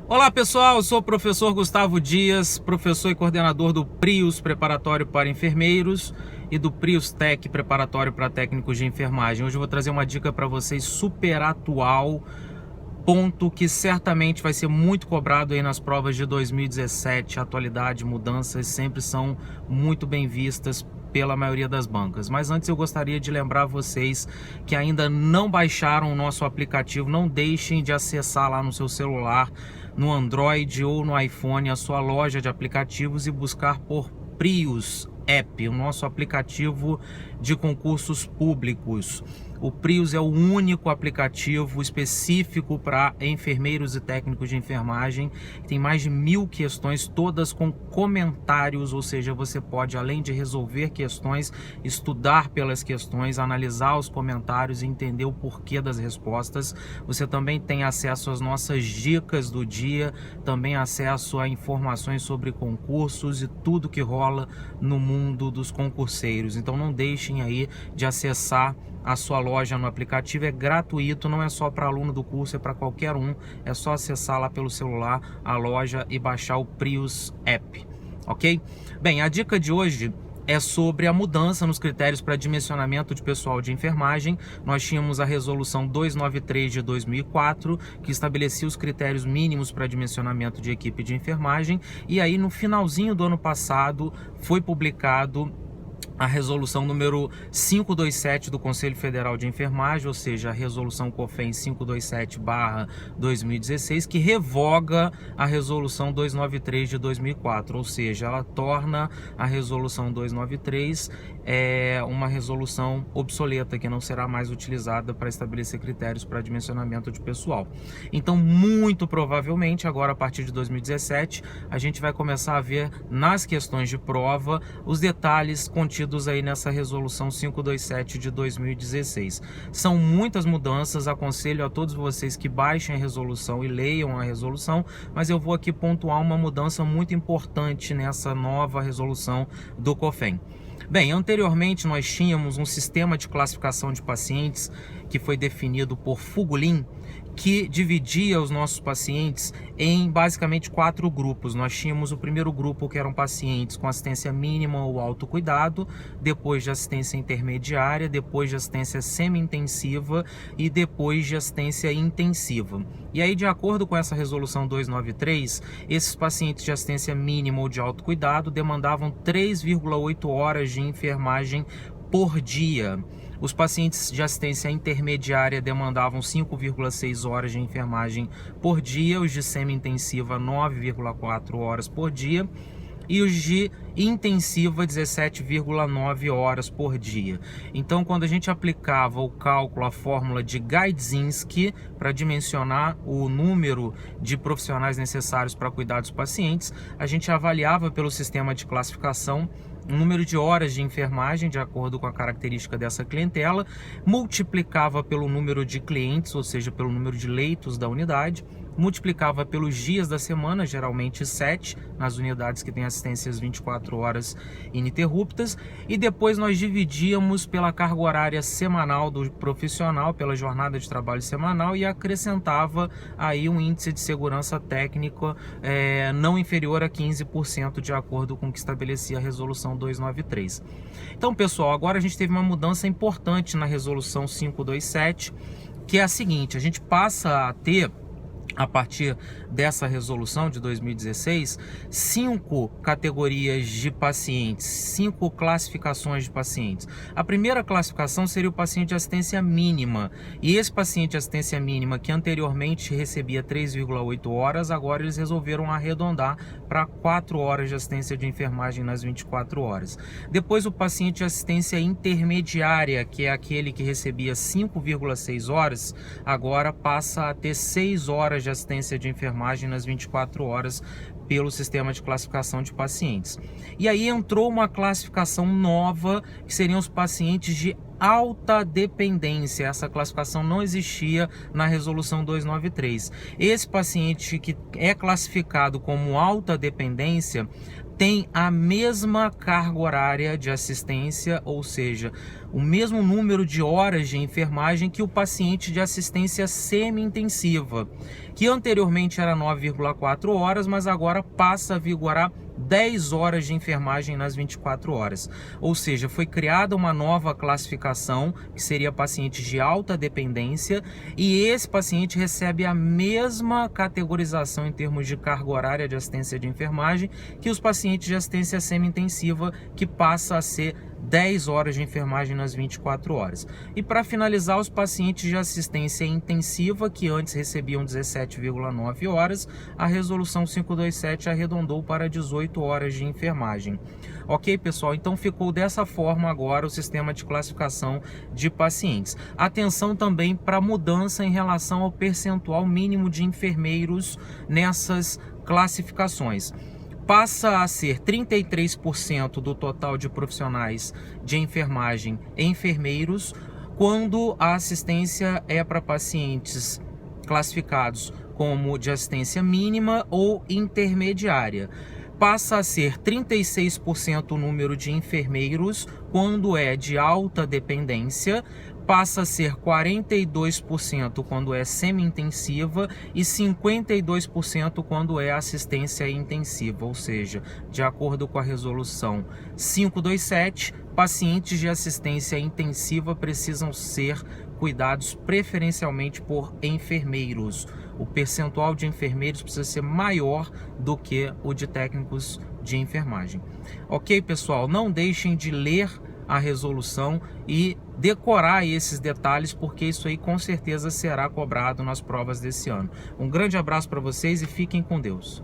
Olá pessoal, eu sou o professor Gustavo Dias, professor e coordenador do PRIUS Preparatório para Enfermeiros e do PRIUS Tec Preparatório para Técnicos de Enfermagem. Hoje eu vou trazer uma dica para vocês super atual, ponto que certamente vai ser muito cobrado aí nas provas de 2017. Atualidade, mudanças sempre são muito bem vistas pela maioria das bancas. Mas antes eu gostaria de lembrar vocês que ainda não baixaram o nosso aplicativo, não deixem de acessar lá no seu celular, no Android ou no iPhone, a sua loja de aplicativos e buscar por PRIUS App, o nosso aplicativo de concursos públicos. O PRIUS é o único aplicativo específico para enfermeiros e técnicos de enfermagem. Tem mais de 1000 questões, todas com comentários, ou seja, você pode, além de resolver questões, estudar pelas questões, analisar os comentários e entender o porquê das respostas. Você também tem acesso às nossas dicas do dia, também acesso a informações sobre concursos e tudo que rola no mundo dos concurseiros. Então não deixem aí de acessar a sua loja no aplicativo, é gratuito, não é só para aluno do curso, é para qualquer um. É só acessar lá pelo celular a loja e baixar o PRIUS App, ok? Bem, a dica de hoje é sobre a mudança nos critérios para dimensionamento de pessoal de enfermagem. Nós tínhamos a resolução 293 de 2004, que estabelecia os critérios mínimos para dimensionamento de equipe de enfermagem, e aí no finalzinho do ano passado foi publicado a resolução número 527 do Conselho Federal de Enfermagem, ou seja, a resolução COFEN 527/2016, que revoga a resolução 293 de 2004, ou seja, ela torna a resolução 293 uma resolução obsoleta, que não será mais utilizada para estabelecer critérios para dimensionamento de pessoal. Então, muito provavelmente, agora a partir de 2017, a gente vai começar a ver nas questões de prova os detalhes contidos aí nessa resolução 527 de 2016. São muitas mudanças, aconselho a todos vocês que baixem a resolução e leiam a resolução, mas eu vou aqui pontuar uma mudança muito importante nessa nova resolução do COFEN. Bem, anteriormente nós tínhamos um sistema de classificação de pacientes que foi definido por Fugulin, que dividia os nossos pacientes em basicamente 4 grupos. Nós tínhamos o primeiro grupo, que eram pacientes com assistência mínima ou autocuidado, depois de assistência intermediária, depois de assistência semi-intensiva e depois de assistência intensiva. E aí, de acordo com essa resolução 293, esses pacientes de assistência mínima ou de autocuidado demandavam 3,8 horas de enfermagem por dia. Os pacientes de assistência intermediária demandavam 5,6 horas de enfermagem por dia, os de semi-intensiva 9,4 horas por dia e os de intensiva 17,9 horas por dia. Então, quando a gente aplicava o cálculo, a fórmula de Gaidzinski para dimensionar o número de profissionais necessários para cuidar dos pacientes, a gente avaliava pelo sistema de classificação o número de horas de enfermagem de acordo com a característica dessa clientela, multiplicava pelo número de clientes, ou seja, pelo número de leitos da unidade, multiplicava pelos dias da semana, geralmente 7, nas unidades que têm assistências 24 horas ininterruptas, e depois nós dividíamos pela carga horária semanal do profissional, pela jornada de trabalho semanal, e acrescentava aí um índice de segurança técnica não inferior a 15%, de acordo com o que estabelecia a resolução 293. Então, pessoal, agora a gente teve uma mudança importante na resolução 527, que é a seguinte: a gente passa a ter, a partir dessa resolução de 2016, 5 categorias de pacientes, 5 classificações de pacientes. A primeira classificação seria o paciente de assistência mínima, e esse paciente de assistência mínima, que anteriormente recebia 3,8 horas, agora eles resolveram arredondar para 4 horas de assistência de enfermagem nas 24 horas. Depois, o paciente de assistência intermediária, que é aquele que recebia 5,6 horas, agora passa a ter 6 horas de assistência de enfermagem nas 24 horas pelo sistema de classificação de pacientes. E aí entrou uma classificação nova, que seriam os pacientes de alta dependência. Essa classificação não existia na resolução 293. Esse paciente que é classificado como alta dependência tem a mesma carga horária de assistência, ou seja, o mesmo número de horas de enfermagem que o paciente de assistência semi-intensiva, que anteriormente era 9,4 horas, mas agora passa a vigorar 10 horas de enfermagem nas 24 horas. Ou seja, foi criada uma nova classificação, que seria pacientes de alta dependência, e esse paciente recebe a mesma categorização em termos de carga horária de assistência de enfermagem que os pacientes de assistência semi-intensiva, que passa a ser 10 horas de enfermagem nas 24 horas. E para finalizar, os pacientes de assistência intensiva, que antes recebiam 17,9 horas, a resolução 527 arredondou para 18 horas de enfermagem. Ok, pessoal? Então ficou dessa forma agora o sistema de classificação de pacientes. Atenção também para a mudança em relação ao percentual mínimo de enfermeiros nessas classificações. Passa a ser 33% do total de profissionais de enfermagem enfermeiros, quando a assistência é para pacientes classificados como de assistência mínima ou intermediária. Passa a ser 36% o número de enfermeiros quando é de alta dependência, passa a ser 42% quando é semi-intensiva e 52% quando é assistência intensiva, ou seja, de acordo com a resolução 527, pacientes de assistência intensiva precisam ser cuidados preferencialmente por enfermeiros. O percentual de enfermeiros precisa ser maior do que o de técnicos de enfermagem. Ok, pessoal? Não deixem de ler a resolução e decorar esses detalhes, porque isso aí com certeza será cobrado nas provas desse ano. Um grande abraço para vocês e fiquem com Deus.